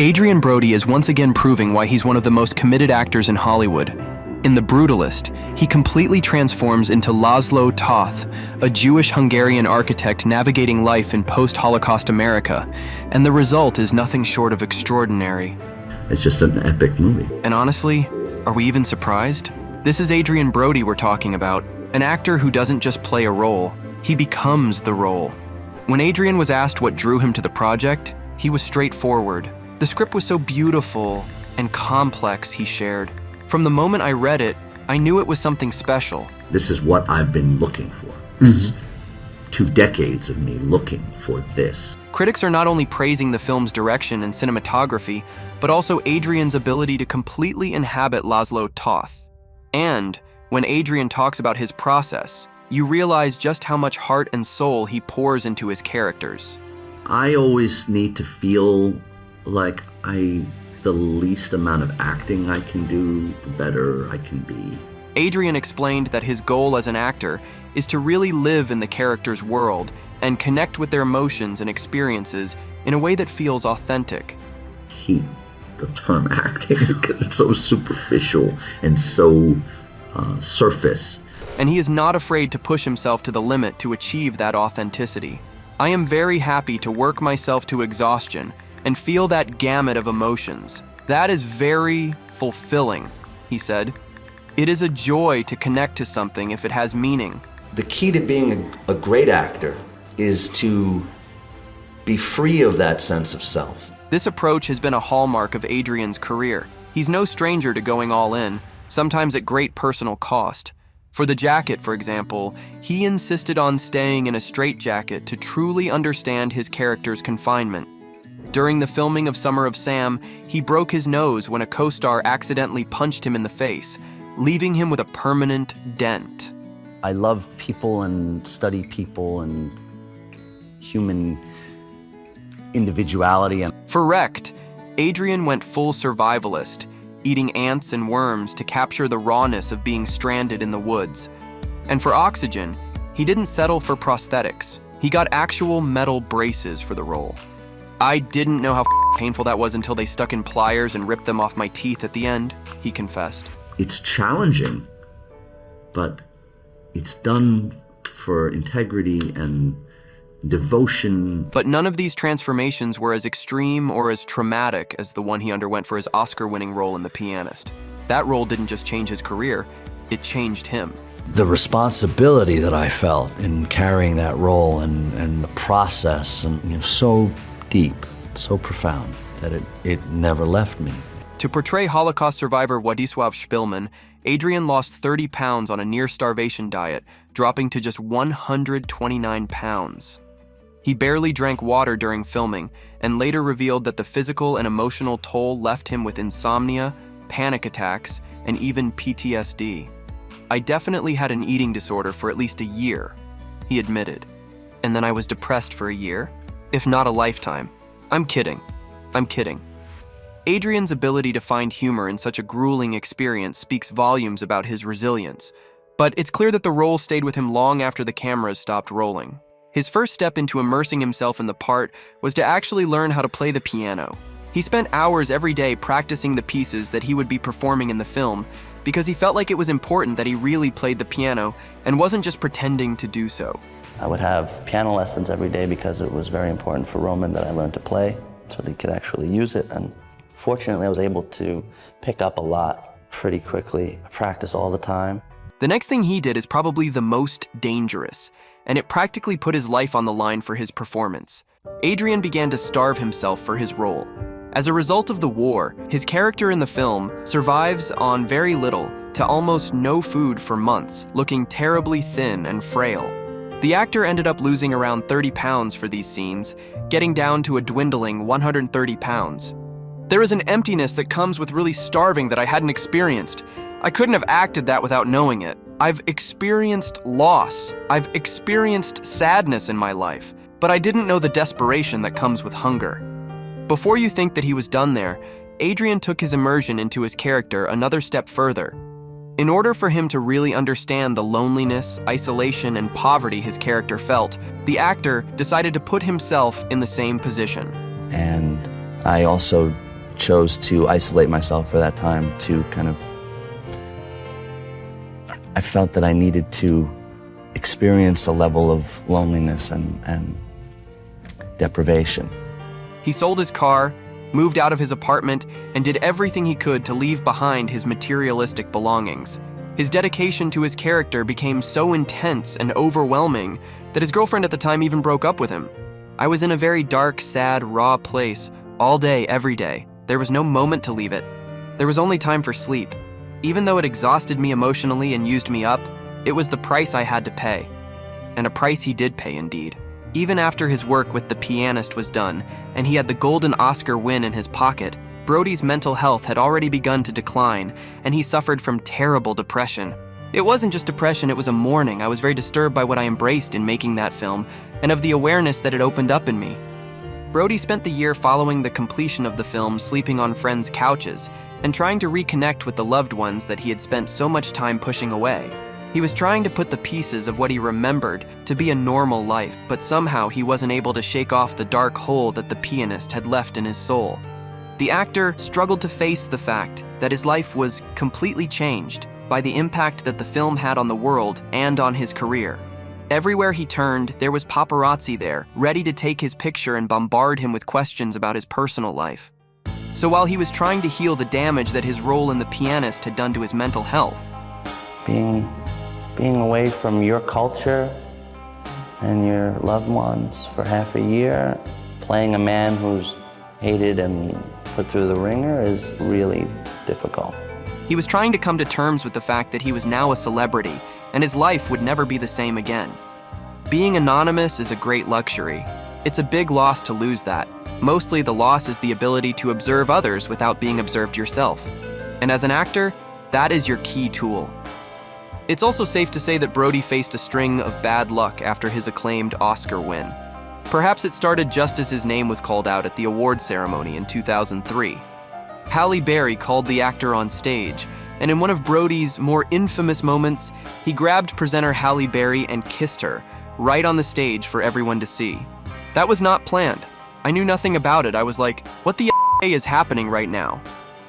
Adrien Brody is once again proving why he's one of the most committed actors in Hollywood. In The Brutalist, he completely transforms into László Tóth, a Jewish Hungarian architect navigating life in post-Holocaust America, and the result is nothing short of extraordinary. It's just an epic movie. And honestly, are we even surprised? This is Adrien Brody we're talking about, an actor who doesn't just play a role, he becomes the role. When Adrien was asked what drew him to the project, he was straightforward. The script was so beautiful and complex, he shared. From the moment I read it, I knew it was something special. This is what I've been looking for. This is 2 decades of me looking for this. Critics are not only praising the film's direction and cinematography, but also Adrien's ability to completely inhabit László Tóth. And when Adrien talks about his process, you realize just how much heart and soul he pours into his characters. I always need to feel like the least amount of acting I can do, the better I can be. Adrien explained that his goal as an actor is to really live in the character's world and connect with their emotions and experiences in a way that feels authentic. Hate the term acting because it's so superficial and so surface. And he is not afraid to push himself to the limit to achieve that authenticity. I am very happy to work myself to exhaustion and feel that gamut of emotions. That is very fulfilling, he said. It is a joy to connect to something if it has meaning. The key to being a great actor is to be free of that sense of self. This approach has been a hallmark of Adrien's career. He's no stranger to going all in, sometimes at great personal cost. For The Jacket, for example, he insisted on staying in a straitjacket to truly understand his character's confinement. During the filming of Summer of Sam, he broke his nose when a co-star accidentally punched him in the face, leaving him with a permanent dent. I love people and study people and human individuality. For Wrecked, Adrien went full survivalist, eating ants and worms to capture the rawness of being stranded in the woods. And for Oxygen, he didn't settle for prosthetics. He got actual metal braces for the role. I didn't know how painful that was until they stuck in pliers and ripped them off my teeth at the end, he confessed. It's challenging, but it's done for integrity and devotion. But none of these transformations were as extreme or as traumatic as the one he underwent for his Oscar-winning role in The Pianist. That role didn't just change his career, it changed him. The responsibility that I felt in carrying that role and the process, and so deep, so profound, that it never left me. To portray Holocaust survivor Władysław Szpilman, Adrien lost 30 pounds on a near-starvation diet, dropping to just 129 pounds. He barely drank water during filming, and later revealed that the physical and emotional toll left him with insomnia, panic attacks, and even PTSD. I definitely had an eating disorder for at least a year, he admitted. And then I was depressed for a year, if not a lifetime. I'm kidding. Adrien's ability to find humor in such a grueling experience speaks volumes about his resilience, but it's clear that the role stayed with him long after the cameras stopped rolling. His first step into immersing himself in the part was to actually learn how to play the piano. He spent hours every day practicing the pieces that he would be performing in the film because he felt like it was important that he really played the piano and wasn't just pretending to do so. I would have piano lessons every day because it was very important for Roman that I learn to play so that he could actually use it. And fortunately, I was able to pick up a lot pretty quickly. I practice all the time. The next thing he did is probably the most dangerous, and it practically put his life on the line for his performance. Adrien began to starve himself for his role. As a result of the war, his character in the film survives on very little to almost no food for months, looking terribly thin and frail. The actor ended up losing around 30 pounds for these scenes, getting down to a dwindling 130 pounds. There is an emptiness that comes with really starving that I hadn't experienced. I couldn't have acted that without knowing it. I've experienced loss. I've experienced sadness in my life, but I didn't know the desperation that comes with hunger. Before you think that he was done there, Adrien took his immersion into his character another step further. In order for him to really understand the loneliness, isolation, and poverty his character felt, the actor decided to put himself in the same position. And I also chose to isolate myself for that time to kind of, I felt that I needed to experience a level of loneliness and deprivation. He sold his car, moved out of his apartment, and did everything he could to leave behind his materialistic belongings. His dedication to his character became so intense and overwhelming that his girlfriend at the time even broke up with him. I was in a very dark, sad, raw place all day, every day. There was no moment to leave it. There was only time for sleep. Even though it exhausted me emotionally and used me up, it was the price I had to pay. And a price he did pay indeed. Even after his work with The Pianist was done, and he had the Golden Oscar win in his pocket, Brody's mental health had already begun to decline, and he suffered from terrible depression. It wasn't just depression, it was a mourning. I was very disturbed by what I embraced in making that film, and of the awareness that it opened up in me. Brody spent the year following the completion of the film sleeping on friends' couches, and trying to reconnect with the loved ones that he had spent so much time pushing away. He was trying to put the pieces of what he remembered to be a normal life, but somehow he wasn't able to shake off the dark hole that The Pianist had left in his soul. The actor struggled to face the fact that his life was completely changed by the impact that the film had on the world and on his career. Everywhere he turned, there was paparazzi there, ready to take his picture and bombard him with questions about his personal life. So while he was trying to heal the damage that his role in The Pianist had done to his mental health, being away from your culture and your loved ones for half a year, playing a man who's hated and put through the ringer is really difficult. he was trying to come to terms with the fact that he was now a celebrity and his life would never be the same again. Being anonymous is a great luxury. It's a big loss to lose that. Mostly the loss is the ability to observe others without being observed yourself. And as an actor, that is your key tool. It's also safe to say that Brody faced a string of bad luck after his acclaimed Oscar win. Perhaps it started just as his name was called out at the award ceremony in 2003. Halle Berry called the actor on stage, and in one of Brody's more infamous moments, he grabbed presenter Halle Berry and kissed her, right on the stage for everyone to see. That was not planned. I knew nothing about it. I was like, what the is happening right now?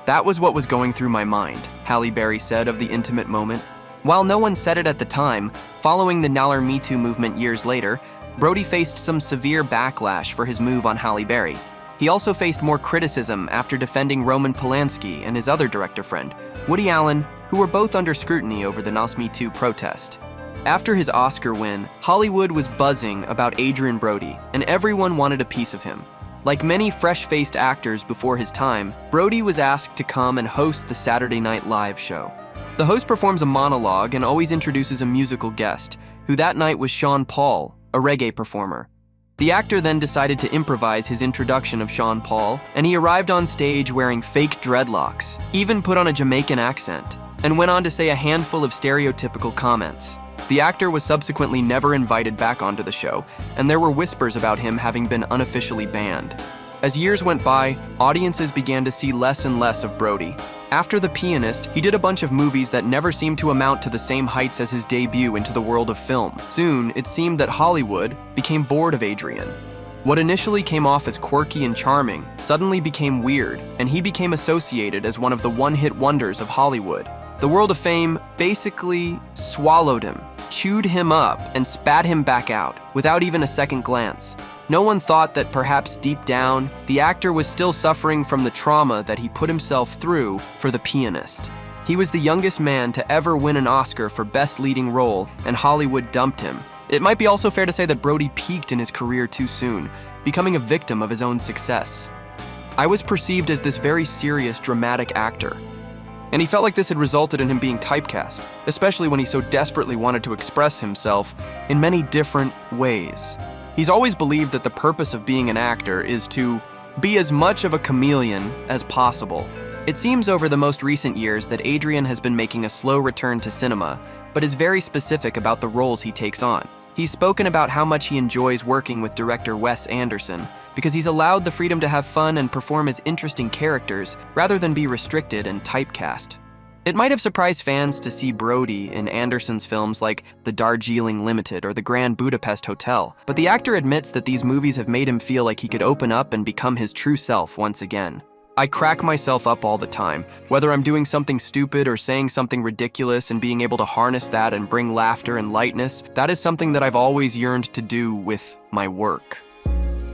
That was what was going through my mind, Halle Berry said of the intimate moment. While no one said it at the time, following the Naller Me Too movement years later, Brody faced some severe backlash for his move on Halle Berry. He also faced more criticism after defending Roman Polanski and his other director friend, Woody Allen, who were both under scrutiny over the Naller Me Too protest. After his Oscar win, Hollywood was buzzing about Adrien Brody, and everyone wanted a piece of him. Like many fresh-faced actors before his time, Brody was asked to come and host the Saturday Night Live show. The host performs a monologue and always introduces a musical guest, who that night was Sean Paul, a reggae performer. The actor then decided to improvise his introduction of Sean Paul, and he arrived on stage wearing fake dreadlocks, even put on a Jamaican accent, and went on to say a handful of stereotypical comments. The actor was subsequently never invited back onto the show, and there were whispers about him having been unofficially banned. As years went by, audiences began to see less and less of Brody. After The Pianist, he did a bunch of movies that never seemed to amount to the same heights as his debut into the world of film. Soon, it seemed that Hollywood became bored of Adrien. What initially came off as quirky and charming suddenly became weird, and he became associated as one of the one-hit wonders of Hollywood. The world of fame basically swallowed him, chewed him up, and spat him back out, without even a second glance. No one thought that perhaps deep down, the actor was still suffering from the trauma that he put himself through for The Pianist. He was the youngest man to ever win an Oscar for Best Leading Role, and Hollywood dumped him. It might be also fair to say that Brody peaked in his career too soon, becoming a victim of his own success. I was perceived as this very serious, dramatic actor, and he felt like this had resulted in him being typecast, especially when he so desperately wanted to express himself in many different ways. He's always believed that the purpose of being an actor is to be as much of a chameleon as possible. It seems over the most recent years that Adrien has been making a slow return to cinema, but is very specific about the roles he takes on. He's spoken about how much he enjoys working with director Wes Anderson, because he's allowed the freedom to have fun and perform as interesting characters rather than be restricted and typecast. It might have surprised fans to see Brody in Anderson's films like The Darjeeling Limited or The Grand Budapest Hotel, but the actor admits that these movies have made him feel like he could open up and become his true self once again. I crack myself up all the time, whether I'm doing something stupid or saying something ridiculous, and being able to harness that and bring laughter and lightness, that is something that I've always yearned to do with my work.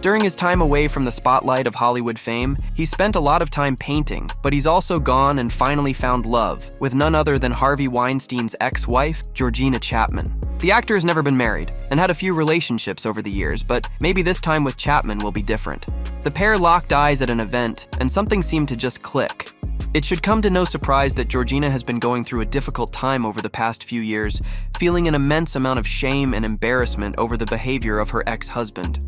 During his time away from the spotlight of Hollywood fame, he spent a lot of time painting, but he's also gone and finally found love with none other than Harvey Weinstein's ex-wife, Georgina Chapman. The actor has never been married and had a few relationships over the years, but maybe this time with Chapman will be different. The pair locked eyes at an event, and something seemed to just click. It should come to no surprise that Georgina has been going through a difficult time over the past few years, feeling an immense amount of shame and embarrassment over the behavior of her ex-husband.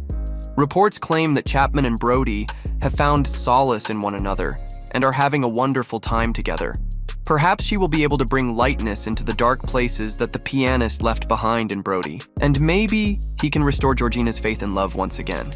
Reports claim that Chapman and Brody have found solace in one another and are having a wonderful time together. Perhaps she will be able to bring lightness into the dark places that the pianist left behind in Brody, and maybe he can restore Georgina's faith in love once again.